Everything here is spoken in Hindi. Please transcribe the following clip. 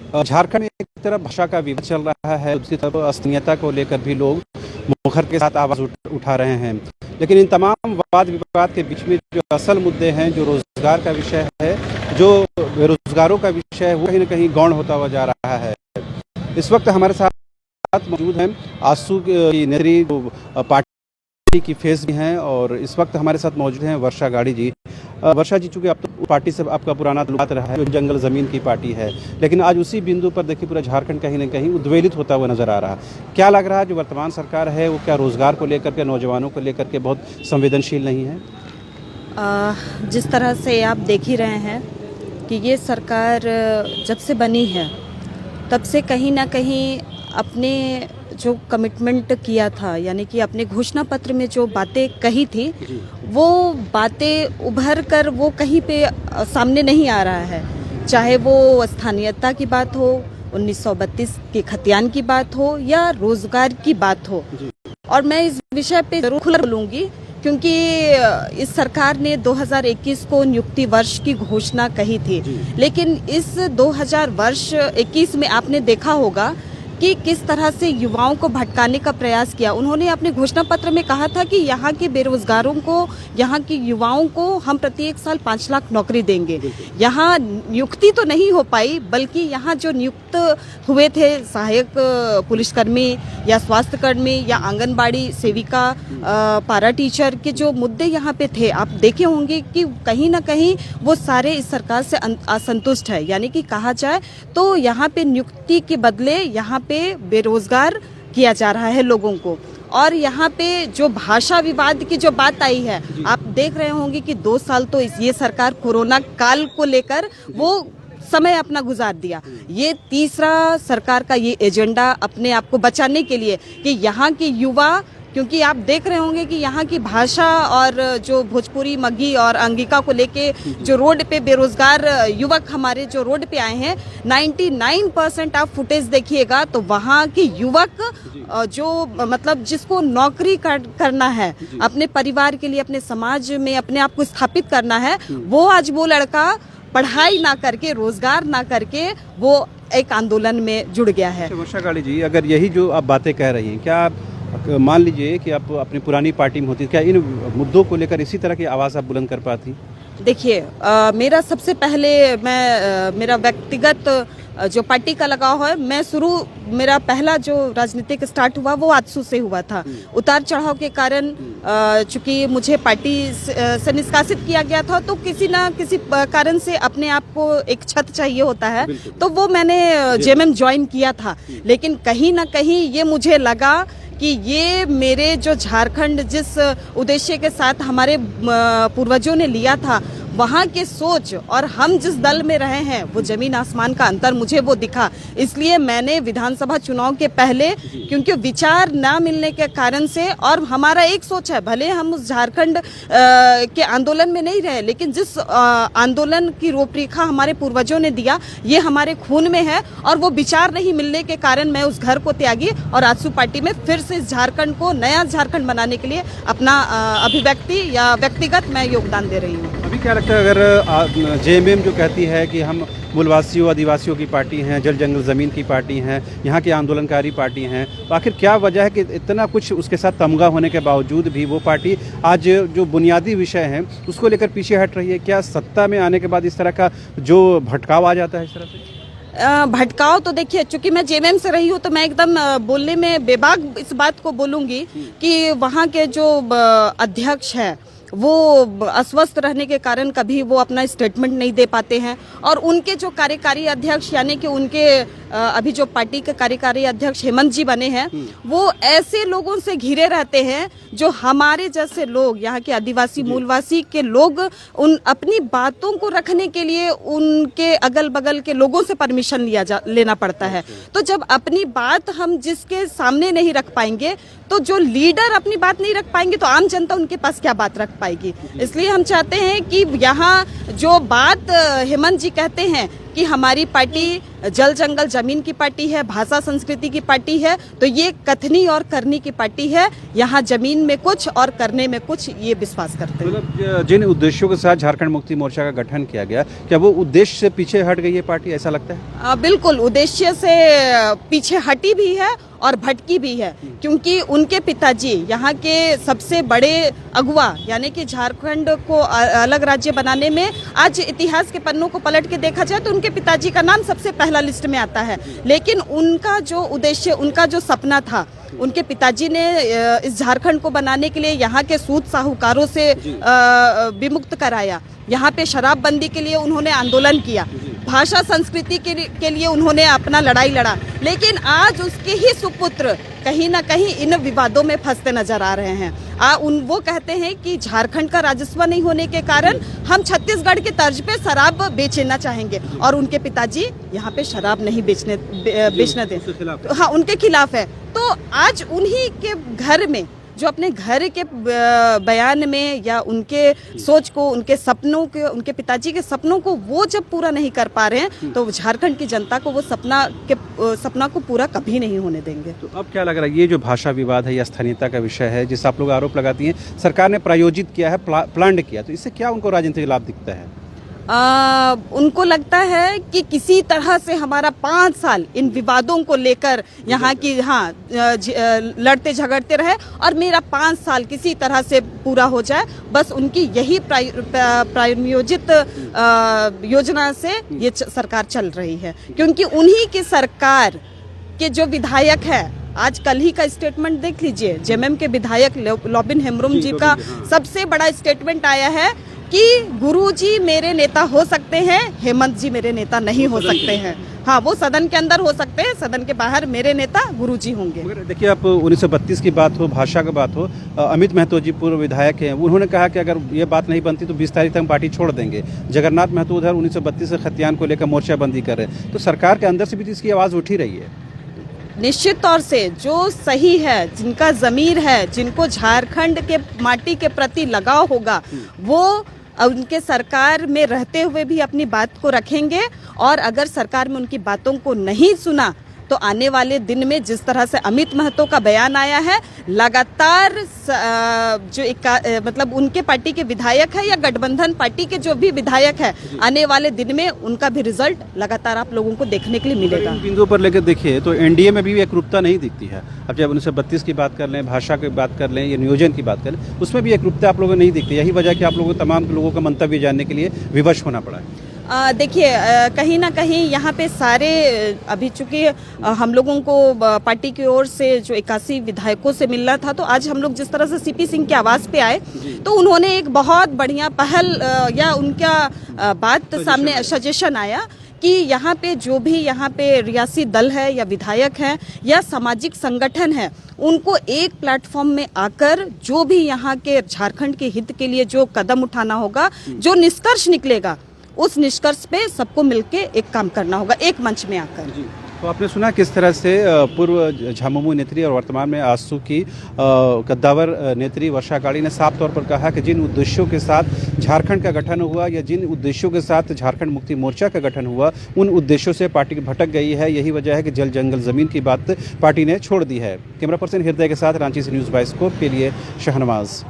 झारखंड में एक तरफ भाषा का विवाद चल रहा है, दूसरी तरफ स्थानीयता को लेकर भी लोग मुखर के साथ आवाज उठा रहे हैं। लेकिन इन तमाम वाद विवाद के बीच में जो असल मुद्दे हैं, जो रोजगार का विषय है, जो बेरोजगारों का विषय है, वो कहीं न कहीं गौण होता हुआ जा रहा है। इस वक्त हमारे साथ मौजूद हैं आसू की नेत्री पार्टी की फेस भी हैं, और इस वक्त हमारे साथ मौजूद हैं वर्षा गाड़ी जी। वर्षा जी, चूंकि आप तो पार्टी से आपका पुराना ताल्लुक रहा है, जो जंगल ज़मीन की पार्टी है, लेकिन आज उसी बिंदु पर देखिए पूरा झारखंड कहीं न कहीं उद्वेलित होता हुआ नजर आ रहा है। क्या लग रहा है जो वर्तमान सरकार है वो क्या रोजगार को लेकर के, नौजवानों को लेकर के बहुत संवेदनशील नहीं है? जिस तरह से आप देख ही रहे हैं कि ये सरकार जब से बनी है तब से कहीं ना कहीं अपने जो कमिटमेंट किया था, यानी कि अपने घोषणा पत्र में जो बातें कही थी, वो बातें उभर कर वो कहीं पे सामने नहीं आ रहा है। चाहे वो स्थानीयता की बात हो, 1932 के खतियान की बात हो, या रोजगार की बात हो। और मैं इस विषय पे जरूर खुलकर बोलूँगी, क्योंकि इस सरकार ने 2021 को नियुक्ति वर्ष की घोषणा कही थी, लेकिन इस 2021 में आपने देखा होगा कि किस तरह से युवाओं को भटकाने का प्रयास किया। उन्होंने अपने घोषणा पत्र में कहा था कि यहाँ के बेरोजगारों को, यहाँ के युवाओं को हम प्रत्येक साल 5 लाख नौकरी देंगे। यहाँ नियुक्ति तो नहीं हो पाई, बल्कि यहाँ जो नियुक्त हुए थे सहायक पुलिसकर्मी या स्वास्थ्य कर्मी या आंगनबाड़ी सेविका, पारा टीचर के जो मुद्दे यहाँ पे थे, आप देखे होंगे कि कहीं ना कहीं वो सारे इस सरकार से असंतुष्ट है। यानी कि कहा जाए तो यहाँ पे नियुक्ति के बदले यहाँ पे बेरोजगार किया जा रहा है लोगों को। और यहाँ पे जो भाषा विवाद की जो बात आई है, आप देख रहे होंगे कि 2 साल तो ये सरकार कोरोना काल को लेकर वो समय अपना गुजार दिया। ये तीसरा सरकार का ये एजेंडा अपने आप को बचाने के लिए कि यहाँ के युवा, क्योंकि आप देख रहे होंगे कि यहाँ की भाषा और जो भोजपुरी, मगही और अंगिका को लेके जो रोड पे बेरोजगार युवक हमारे जो रोड पे आए हैं, 99% आप फुटेज देखिएगा तो वहाँ के युवक जो मतलब जिसको नौकरी करना है, अपने परिवार के लिए, अपने समाज में अपने आप को स्थापित करना है, वो आज वो लड़का पढ़ाई ना करके, रोजगार ना करके वो एक आंदोलन में जुड़ गया है। वर्षा गाड़ी जी, अगर यही जो आप बातें कह रही हैं, क्या मान लीजिए कि आप अपनी पुरानी पार्टी में होती, क्या इन मुद्दों को लेकर इसी तरह की आवाज़ आप बुलंद कर पाती? देखिए, मेरा सबसे पहले मेरा व्यक्तिगत जो पार्टी का लगाव है, मेरा पहला जो राजनीतिक स्टार्ट हुआ वो आजसू से हुआ था। उतार चढ़ाव के कारण चूंकि मुझे पार्टी से निष्कासित किया गया था, तो किसी ना किसी कारण से अपने आप को एक छत चाहिए होता है, तो वो मैंने जेएमएम ज्वाइन किया था। लेकिन कहीं ना कहीं ये मुझे लगा कि ये मेरे जो झारखंड जिस उद्देश्य के साथ हमारे पूर्वजों ने लिया था, वहाँ के सोच और हम जिस दल में रहे हैं, वो जमीन आसमान का अंतर मुझे वो दिखा। इसलिए मैंने विधानसभा चुनाव के पहले, क्योंकि विचार ना मिलने के कारण से, और हमारा एक सोच है, भले हम उस झारखंड के आंदोलन में नहीं रहे, लेकिन जिस आंदोलन की रूपरेखा हमारे पूर्वजों ने दिया, ये हमारे खून में है। और वो विचार नहीं मिलने के कारण मैं उस घर को त्यागी और आजसू पार्टी में फिर से इस झारखंड को नया झारखंड बनाने के लिए अपना अभिव्यक्ति या व्यक्तिगत मैं योगदान दे रही हूँ। अभी क्या लगता है, अगर जेएमएम जो कहती है कि हम मूलवासियों, आदिवासियों की पार्टी हैं, जल जंगल ज़मीन की पार्टी हैं, यहाँ की आंदोलनकारी पार्टी हैं, तो आखिर क्या वजह है कि इतना कुछ उसके साथ तमगा होने के बावजूद भी वो पार्टी आज जो बुनियादी विषय हैं उसको लेकर पीछे हट रही है? क्या सत्ता में आने के बाद इस तरह का जो भटकाव आ जाता है इस तरह से? भटकाव तो देखिए, चूंकि मैं जेएमएम से रही हूँ तो मैं एकदम बोलने में बेबाक इस बात को बोलूँगी कि वहाँ के जो अध्यक्ष है वो अस्वस्थ रहने के कारण कभी वो अपना स्टेटमेंट नहीं दे पाते हैं। और उनके जो कार्यकारी अध्यक्ष, यानी कि उनके अभी जो पार्टी के कार्यकारी अध्यक्ष हेमंत जी बने हैं, वो ऐसे लोगों से घिरे रहते हैं जो हमारे जैसे लोग, यहाँ के आदिवासी मूलवासी के लोग, उन अपनी बातों को रखने के लिए उनके अगल बगल के लोगों से परमिशन लेना पड़ता है। तो जब अपनी बात हम जिसके सामने नहीं रख पाएंगे, तो जो लीडर अपनी बात नहीं रख पाएंगे, तो आम जनता उनके पास क्या बात रख पाएगी। इसलिए हम चाहते हैं कि यहाँ जो बात हेमंत जी कहते हैं कि हमारी पार्टी जल जंगल जमीन की पार्टी है, भाषा संस्कृति की पार्टी है, तो ये कथनी और करनी की पार्टी है। यहाँ जमीन में कुछ और करने में कुछ, ये विश्वास करते हैं। मतलब जिन उद्देश्यों के साथ झारखंड मुक्ति मोर्चा का गठन किया गया, क्या वो उद्देश्य से पीछे हट गई ये पार्टी, ऐसा लगता है? बिल्कुल उद्देश्य से पीछे हटी भी है और भटकी भी है, क्योंकि उनके पिताजी यहाँ के सबसे बड़े अगुवा, यानी कि झारखंड को अलग राज्य बनाने में आज इतिहास के पन्नों को पलट के देखा जाए तो उनके पिताजी का नाम सबसे पहला लिस्ट में आता है। लेकिन उनका जो उद्देश्य, उनका जो सपना था, उनके पिताजी ने इस झारखंड को बनाने के लिए यहाँ के सूद साहूकारों से विमुक्त कराया। यहाँ पे शराबबंदी के लिए उन्होंने आंदोलन किया, भाषा संस्कृति के लिए उन्होंने अपना लड़ाई लड़ा। लेकिन आज उसके ही सुपुत्र कहीं ना कहीं इन विवादों में फंसते नजर आ रहे हैं। वो कहते हैं कि झारखंड का राजस्व नहीं होने के कारण हम छत्तीसगढ़ के तर्ज पे शराब बेचना चाहेंगे, और उनके पिताजी यहाँ पे शराब नहीं बेचने दें, तो हाँ उनके खिलाफ है। तो आज उन्हीं के घर में, जो अपने घर के बयान में या उनके सोच को, उनके सपनों के, उनके पिताजी के सपनों को वो जब पूरा नहीं कर पा रहे हैं, तो झारखंड की जनता को वो सपना को पूरा कभी नहीं होने देंगे। तो अब क्या लग रहा है, ये जो भाषा विवाद है या स्थानीयता का विषय है, जिससे आप लोग आरोप लगाती हैं सरकार ने प्रायोजित किया है, प्लान्ड किया, तो इससे क्या उनको राजनीतिक लाभ दिखता है? उनको लगता है कि किसी तरह से हमारा 5 साल इन विवादों को लेकर यहाँ की लड़ते झगड़ते रहे और मेरा 5 साल किसी तरह से पूरा हो जाए, बस उनकी यही प्रायोजित योजना से ये सरकार चल रही है। क्योंकि उन्हीं की सरकार के जो विधायक है, आज कल ही का स्टेटमेंट देख लीजिए, जेएमएम के विधायक लोबिन हेम्ब्रोम जी का सबसे बड़ा स्टेटमेंट आया है कि गुरुजी मेरे नेता हो सकते हैं, हेमंत जी मेरे नेता नहीं हो सकते हैं। हाँ, वो सदन के अंदर हो सकते हैं, सदन के बाहर मेरे नेता गुरुजी होंगे। देखिए, आप 1932 की बात हो, भाषा की बात हो, अमित महतो जी पूर्व विधायक हैं, उन्होंने कहा कि अगर ये बात नहीं बनती तो 20 तारीख तक हम पार्टी छोड़ देंगे। जगन्नाथ महतो उधर 1932 से खतियान को लेकर मोर्चाबंदी कर रहे हैं, तो सरकार के अंदर से भी तो इसकी आवाज़ उठी रही है। निश्चित तौर से जो सही है, जिनका ज़मीर है, जिनको झारखंड के माटी के प्रति लगाव होगा, वो उनके सरकार में रहते हुए भी अपनी बात को रखेंगे। और अगर सरकार में उनकी बातों को नहीं सुना तो आने वाले दिन में जिस तरह से अमित महतो का बयान आया है, लगातार मतलब उनके पार्टी के विधायक है या गठबंधन पार्टी के जो भी विधायक है, आने वाले दिन में उनका भी रिजल्ट लगातार आप लोगों को देखने के लिए मिलेगा। इन बिंदुओं पर लेकर देखिए तो एनडीए में भी एकरूपता नहीं दिखती है। अब जब 1932 की बात कर लें, भाषा की बात कर लें या नियोजन की बात कर लें, उसमें भी एकरूपता आप लोगों को नहीं दिखती। यही वजह कि आप लोगों को तमाम लोगों का मंतव्य जानने के लिए विवश होना पड़ा है। देखिए, कहीं ना कहीं यहाँ पे सारे अभी चूँकि हम लोगों को पार्टी की ओर से जो 81 विधायकों से मिलना था, तो आज हम लोग जिस तरह से सीपी सिंह की आवाज़ पे आए, तो उन्होंने एक बहुत बढ़िया पहल या उनका बात सामने सजेशन आया कि यहाँ पे जो भी यहाँ पे रियासी दल है या विधायक हैं या सामाजिक संगठन है, उनको एक प्लेटफॉर्म में आकर जो भी यहाँ के झारखंड के हित के लिए जो कदम उठाना होगा, जो निष्कर्ष निकलेगा, उस निष्कर्ष पे सबको मिलके एक काम करना होगा, एक मंच में आकर। तो आपने सुना किस तरह से पूर्व झामुमो नेत्री और वर्तमान में आजसू की कद्दावर नेत्री वर्षा काड़ी ने साफ तौर पर कहा कि जिन उद्देश्यों के साथ झारखंड का गठन हुआ या जिन उद्देश्यों के साथ झारखंड मुक्ति मोर्चा का गठन हुआ, उन उद्देश्यों से पार्टी भटक गई है। यही वजह है कि जल जंगल ज़मीन की बात पार्टी ने छोड़ दी है। कैमरा पर्सन हृदय के साथ रांची से न्यूज़ बाइस्कोप के लिए शहनवाज।